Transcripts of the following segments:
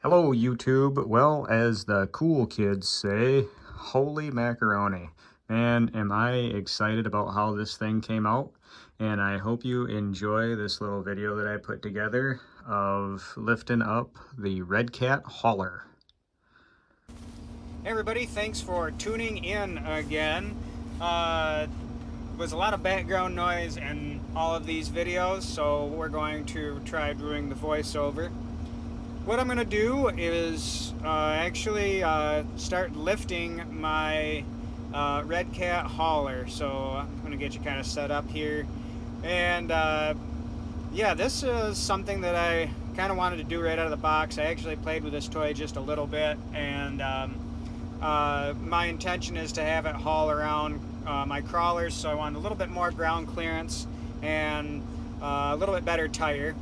Hello YouTube. Well, as the cool kids say, holy macaroni. Man, am I excited about how this thing came out. And I hope you enjoy this little video that I put together of lifting up the Redcat Hauler. Hey everybody, thanks for tuning in again. Was a lot of background noise in all of these videos, so we're going to try doing the voiceover. What I'm going to do is start lifting my Redcat Hauler. So I'm going to get you kind of set up here. And yeah, this is something that I kind of wanted to do right out of the box. I actually played with this toy just a little bit, and my intention is to have it haul around my crawlers, so I want a little bit more ground clearance and a little bit better tire.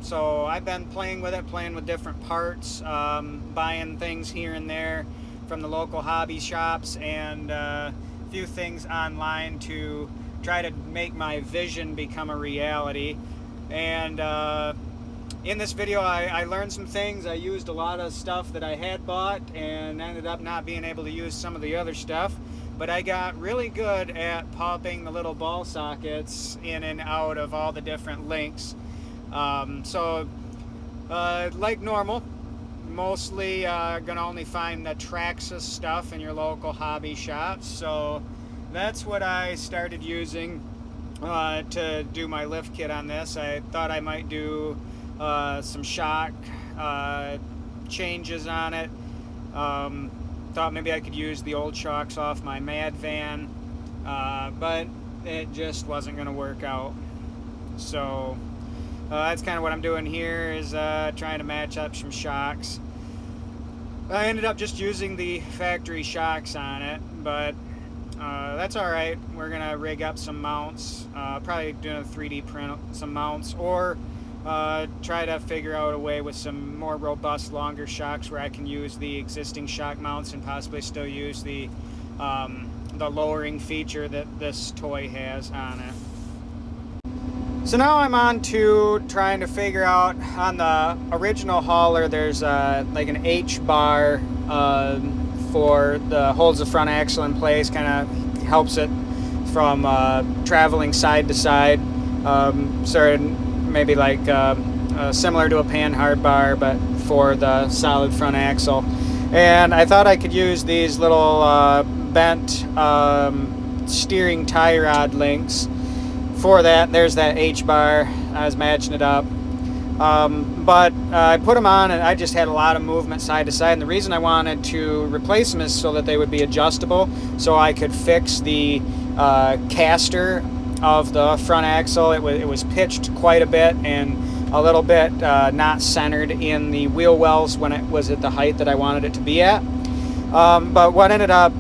So I've been playing with it, playing with different parts, buying things here and there from the local hobby shops, and a few things online to try to make my vision become a reality. And in this video I learned some things. I used a lot of stuff that I had bought and ended up not being able to use some of the other stuff, but I got really good at popping the little ball sockets in and out of all the different links. Like normal, mostly gonna only find the Traxxas stuff in your local hobby shops, so that's what I started using to do my lift kit on this. I thought I might do some shock changes on it. Thought maybe I could use the old shocks off my Mad Van, but it just wasn't going to work out. So that's kind of what I'm doing here, is trying to match up some shocks. I ended up just using the factory shocks on it, but that's alright. We're going to rig up some mounts, probably doing a 3D print some mounts, or try to figure out a way with some more robust, longer shocks where I can use the existing shock mounts and possibly still use the lowering feature that this toy has on it. So now I'm on to trying to figure out, on the original hauler there's like an H-bar for the holds the front axle in place, kind of helps it from traveling side to side. Sort of maybe like similar to a pan hard bar, but for the solid front axle. And I thought I could use these little bent steering tie rod links for that. There's that H-bar. I was matching it up. But I put them on and I just had a lot of movement side to side, and the reason I wanted to replace them is so that they would be adjustable, so I could fix the caster of the front axle. It was pitched quite a bit and a little bit not centered in the wheel wells when it was at the height that I wanted it to be at. But what I ended up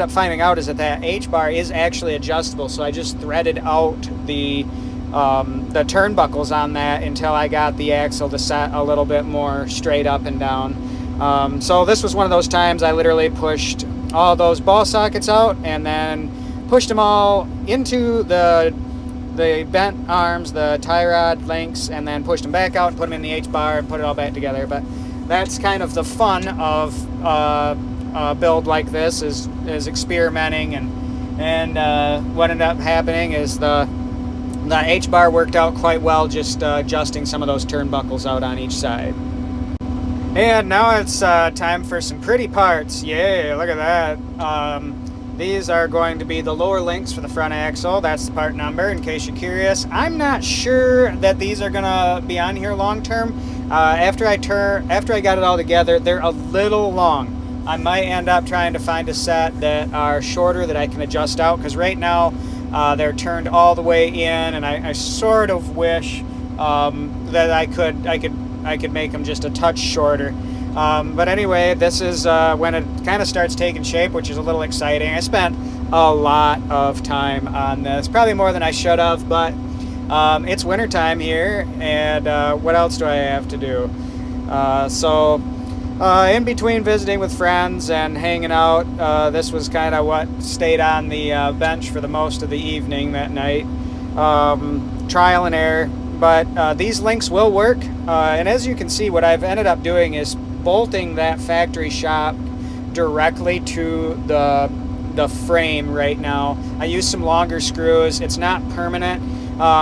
finding out is that H-bar is actually adjustable, so I just threaded out the turnbuckles on that until I got the axle to set a little bit more straight up and down. So this was one of those times I literally pushed all those ball sockets out and then pushed them all into the bent arms, the tie rod links, and then pushed them back out and put them in the H-bar and put it all back together. But that's kind of the fun of a build like this, is experimenting, and what ended up happening is the H-bar worked out quite well, just adjusting some of those turnbuckles out on each side. And now it's time for some pretty parts. Yay, look at that. These are going to be the lower links for the front axle. That's the part number, in case you're curious. I'm not sure that these are gonna be on here long term. After I got it all together, they're a little long. I might end up trying to find a set that are shorter that I can adjust out, because right now they're turned all the way in, and I sort of wish that I could make them just a touch shorter. But anyway, this is when it kind of starts taking shape, which is a little exciting. I spent a lot of time on this, probably more than I should have, but it's winter time here, and what else do I have to do? So in between visiting with friends and hanging out, this was kind of what stayed on the bench for the most of the evening that night. Trial and error, but these links will work. And as you can see, what I've ended up doing is bolting that factory shock directly to the frame right now. I use some longer screws. It's not permanent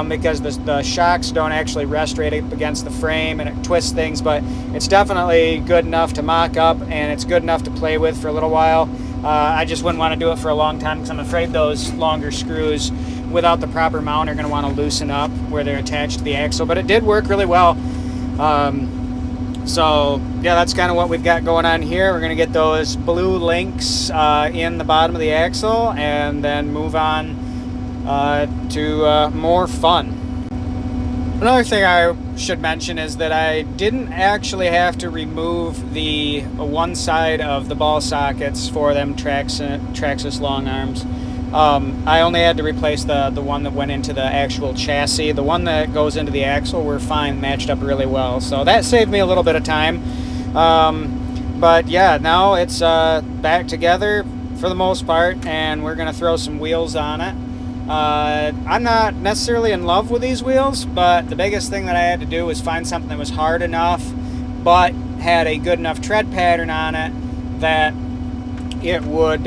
because the shocks don't actually rest right up against the frame and it twists things, but it's definitely good enough to mock up and it's good enough to play with for a little while. I just wouldn't want to do it for a long time because I'm afraid those longer screws without the proper mount are going to want to loosen up where they're attached to the axle, but it did work really well. So yeah, that's kind of what we've got going on here. We're going to get those blue links in the bottom of the axle and then move on to more fun. Another thing I should mention is that I didn't actually have to remove the one side of the ball sockets for them Traxxas long arms. I only had to replace the one that went into the actual chassis. The one that goes into the axle were fine, matched up really well. So that saved me a little bit of time. But yeah, now it's back together for the most part, and we're gonna throw some wheels on it. I'm not necessarily in love with these wheels, but the biggest thing that I had to do was find something that was hard enough but had a good enough tread pattern on it that it would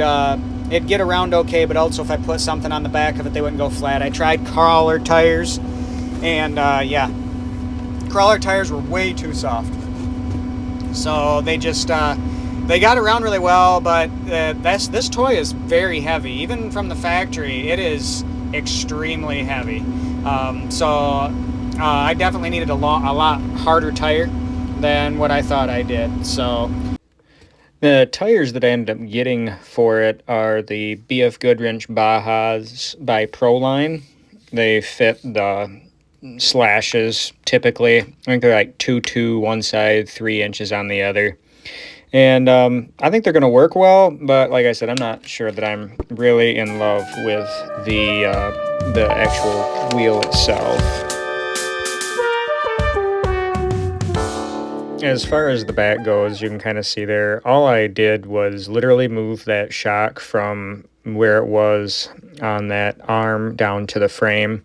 it'd get around okay, but also if I put something on the back of it, they wouldn't go flat. I tried crawler tires, and yeah, crawler tires were way too soft. So they just they got around really well, but this toy is very heavy. Even from the factory, it is extremely heavy. So I definitely needed a lot harder tire than what I thought I did. So the tires that I ended up getting for it are the BF Goodwrench Bajas by Proline. They fit the slashes typically. I think they're like 2.2 one side, 3 inches on the other. And I think they're going to work well, but like I said, I'm not sure that I'm really in love with the actual wheel itself. As far as the back goes, you can kind of see there, all I did was literally move that shock from where it was on that arm down to the frame.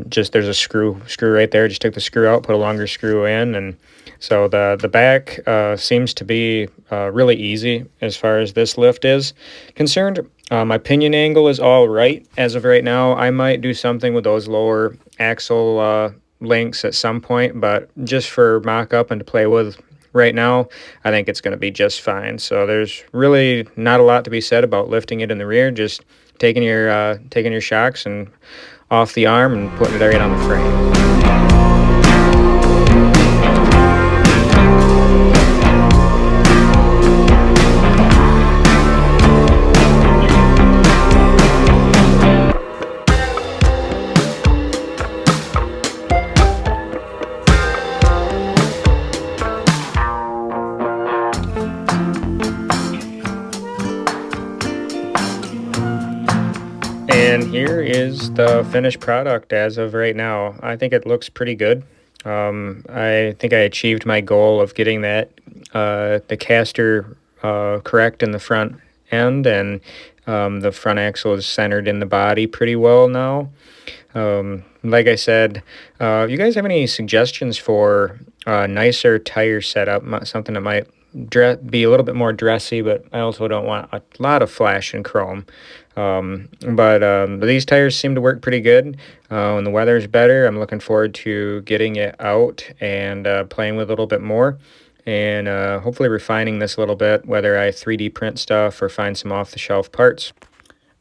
Just there's a screw right there. Just took the screw out, put a longer screw in, and so the back seems to be really easy as far as this lift is concerned. My pinion angle is all right as of right now. I might do something with those lower axle links at some point, but just for mock-up and to play with right now, I think it's going to be just fine. So there's really not a lot to be said about lifting it in the rear. Just taking your shocks and off the arm and putting it right on the frame. And here is the finished product as of right now. I think it looks pretty good. I think I achieved my goal of getting that the caster correct in the front end, and the front axle is centered in the body pretty well now. Like I said, you guys have any suggestions for nicer tire setup, something that might be a little bit more dressy, but I also don't want a lot of flash and chrome. But these tires seem to work pretty good. When the weather's better, I'm looking forward to getting it out and playing with it a little bit more, and hopefully refining this a little bit, whether I 3D print stuff or find some off-the-shelf parts.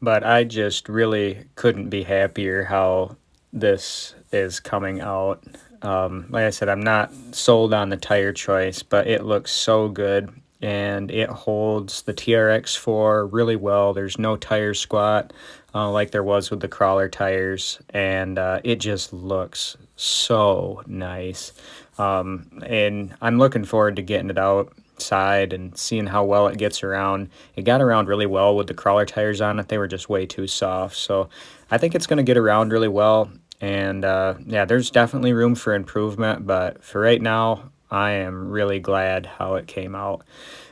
But I just really couldn't be happier how this is coming out. Like I said, I'm not sold on the tire choice, but it looks so good, and it holds the TRX4 really well. There's no tire squat like there was with the crawler tires, and it just looks so nice. And I'm looking forward to getting it outside and seeing how well it gets around. It got around really well with the crawler tires on it. They were just way too soft, so I think it's going to get around really well. And yeah, there's definitely room for improvement, but for right now, I am really glad how it came out.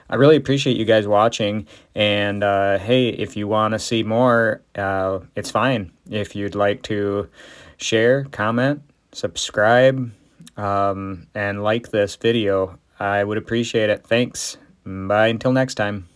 I really appreciate you guys watching, and hey, if you want to see more, it's fine. If you'd like to share, comment, subscribe, and like this video. I would appreciate it. Thanks. Bye until next time.